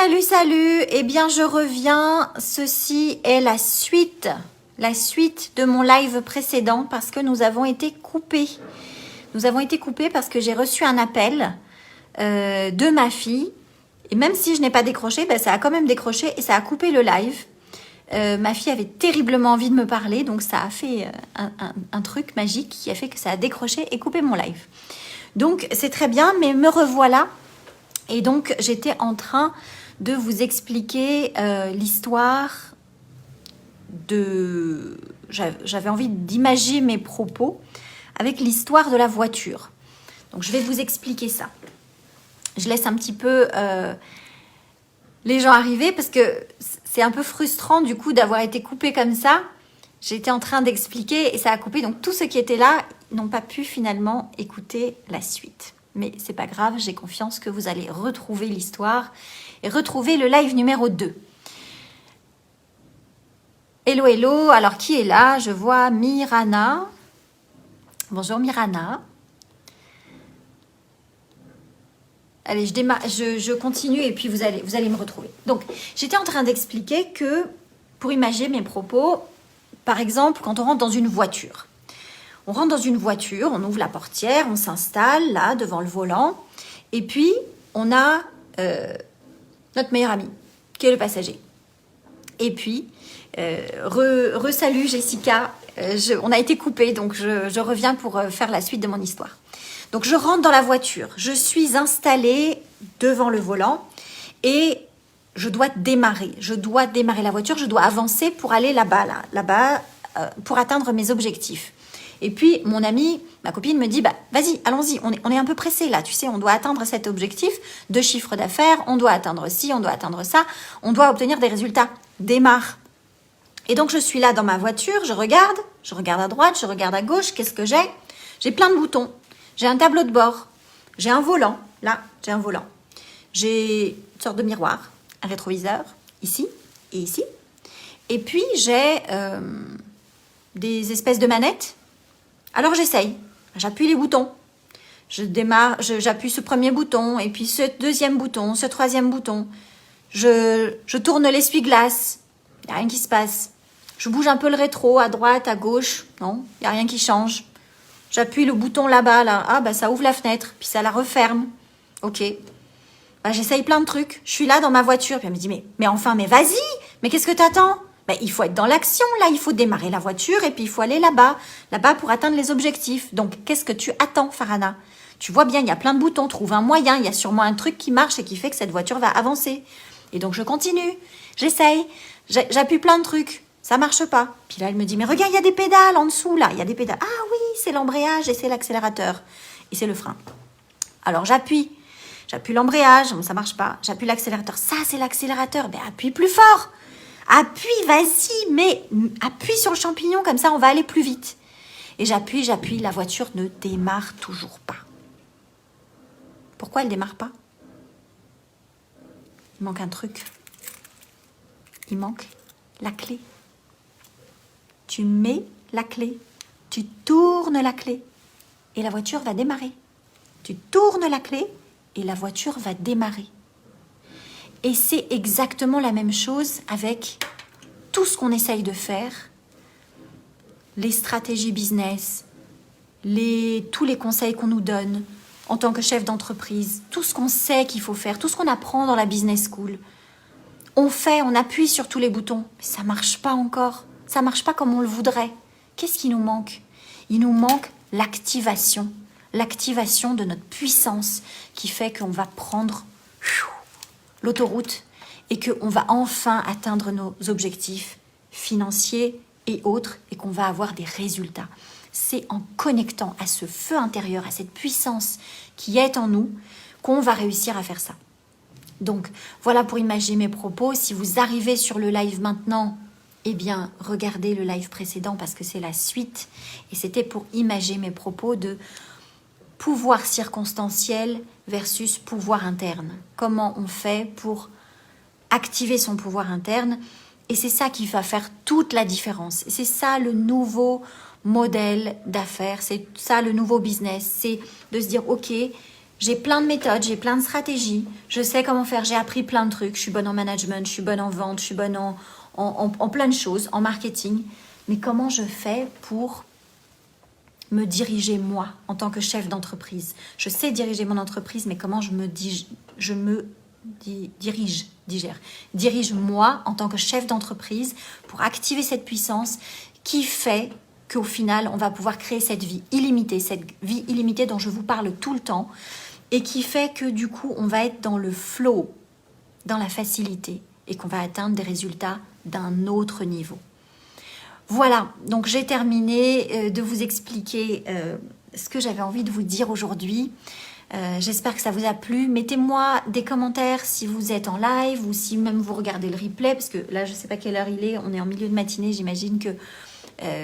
Salut, salut. Eh bien, je reviens. Ceci est la suite de mon live précédent parce que nous avons été coupés. Nous avons été coupés parce que j'ai reçu un appel de ma fille. Et même si je n'ai pas décroché, ben, ça a quand même décroché et ça a coupé le live. Ma fille avait terriblement envie de me parler, donc ça a fait un truc magique qui a fait que ça a décroché et coupé mon live. Donc, c'est très bien, mais me revoilà. Et donc, j'étais en train de vous expliquer l'histoire de... J'avais envie d'imager mes propos avec l'histoire de la voiture. Donc, je vais vous expliquer ça. Je laisse un petit peu les gens arriver parce que c'est un peu frustrant du coup d'avoir été coupé comme ça. J'étais en train d'expliquer et ça a coupé. Donc, tous ceux qui étaient là n'ont pas pu finalement écouter la suite. Mais c'est pas grave, j'ai confiance que vous allez retrouver l'histoire et retrouver le live numéro 2. Hello, hello. Alors, qui est là? Je vois Mirana. Bonjour Mirana. Allez, je continue et puis vous allez me retrouver. Donc, j'étais en train d'expliquer que, pour imager mes propos, par exemple, quand on rentre dans une voiture. On rentre dans une voiture, on ouvre la portière, on s'installe là devant le volant et puis on a notre meilleur ami qui est le passager. Et puis, salut Jessica, on a été coupé donc je reviens pour faire la suite de mon histoire. Donc je rentre dans la voiture, je suis installée devant le volant et je dois démarrer la voiture, je dois avancer pour aller là-bas, pour atteindre mes objectifs. Et puis, mon amie, ma copine me dit, bah, vas-y, allons-y, on est un peu pressé là, tu sais, on doit atteindre cet objectif de chiffre d'affaires, on doit atteindre ci, on doit atteindre ça, on doit obtenir des résultats. Démarre. Et donc, je suis là dans ma voiture, je regarde à droite, je regarde à gauche, qu'est-ce que j'ai? J'ai plein de boutons, j'ai un tableau de bord, j'ai un volant, là, j'ai un volant. J'ai une sorte de miroir, un rétroviseur, ici et ici. Et puis, j'ai des espèces de manettes. Alors j'essaye, j'appuie les boutons, j'appuie ce premier bouton, et puis ce deuxième bouton, ce troisième bouton. Je tourne l'essuie-glace, il n'y a rien qui se passe. Je bouge un peu le rétro, à droite, à gauche, non, il n'y a rien qui change. J'appuie le bouton là-bas, là, ah bah ça ouvre la fenêtre, puis ça la referme. Ok, bah, j'essaye plein de trucs, je suis là dans ma voiture, puis elle me dit, mais enfin, mais vas-y, mais qu'est-ce que t'attends ? Ben, il faut être dans l'action, là, il faut démarrer la voiture et puis il faut aller là-bas pour atteindre les objectifs. Donc, qu'est-ce que tu attends, Farhana? Tu vois bien, il y a plein de boutons, trouve un moyen, il y a sûrement un truc qui marche et qui fait que cette voiture va avancer. Et donc, je continue, j'essaye, j'appuie plein de trucs, ça marche pas. Puis là, elle me dit, mais regarde, il y a des pédales en dessous, là, il y a des pédales. Ah oui, c'est l'embrayage et c'est l'accélérateur et c'est le frein. Alors, j'appuie l'embrayage, ça marche pas, j'appuie l'accélérateur, ça c'est l'accélérateur, ben appuie plus fort. Appuie, vas-y, mais appuie sur le champignon, comme ça on va aller plus vite. Et j'appuie, la voiture ne démarre toujours pas. Pourquoi elle ne démarre pas? Il manque un truc. Il manque la clé. Tu mets la clé, tu tournes la clé et la voiture va démarrer. Tu tournes la clé et la voiture va démarrer. Et c'est exactement la même chose avec tout ce qu'on essaye de faire, les stratégies business, tous les conseils qu'on nous donne en tant que chef d'entreprise, tout ce qu'on sait qu'il faut faire, tout ce qu'on apprend dans la business school. On appuie sur tous les boutons, mais ça ne marche pas encore. Ça ne marche pas comme on le voudrait. Qu'est-ce qui nous manque? Il nous manque l'activation de notre puissance qui fait qu'on va prendre l'autoroute et qu'on va enfin atteindre nos objectifs financiers et autres et qu'on va avoir des résultats. C'est en connectant à ce feu intérieur, à cette puissance qui est en nous, qu'on va réussir à faire ça. Donc, voilà pour imaginer mes propos. Si vous arrivez sur le live maintenant, eh bien, regardez le live précédent parce que c'est la suite. Et c'était pour imaginer mes propos de pouvoir circonstanciel versus pouvoir interne. Comment on fait pour activer son pouvoir interne? Et c'est ça qui va faire toute la différence. C'est ça le nouveau modèle d'affaires, c'est ça le nouveau business. C'est de se dire, ok, J'ai plein de méthodes, j'ai plein de stratégies. Je sais comment faire, j'ai appris plein de trucs. Je suis bonne en management, je suis bonne en vente, je suis bonne en plein de choses, en marketing. Mais comment je fais pour me diriger moi en tant que chef d'entreprise? Je sais diriger mon entreprise, mais comment je me dirige moi en tant que chef d'entreprise pour activer cette puissance qui fait qu'au final, on va pouvoir créer cette vie illimitée dont je vous parle tout le temps et qui fait que du coup, on va être dans le flow, dans la facilité et qu'on va atteindre des résultats d'un autre niveau. Voilà, donc j'ai terminé de vous expliquer ce que j'avais envie de vous dire aujourd'hui. J'espère que ça vous a plu. Mettez-moi des commentaires si vous êtes en live ou si même vous regardez le replay, parce que là, je ne sais pas quelle heure il est, on est en milieu de matinée, j'imagine que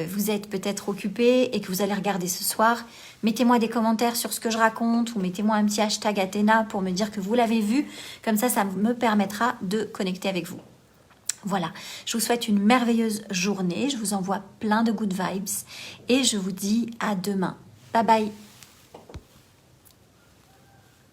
vous êtes peut-être occupé et que vous allez regarder ce soir. Mettez-moi des commentaires sur ce que je raconte ou mettez-moi un petit hashtag Athéna pour me dire que vous l'avez vu. Comme ça me permettra de connecter avec vous. Voilà, je vous souhaite une merveilleuse journée. Je vous envoie plein de good vibes et je vous dis à demain. Bye bye.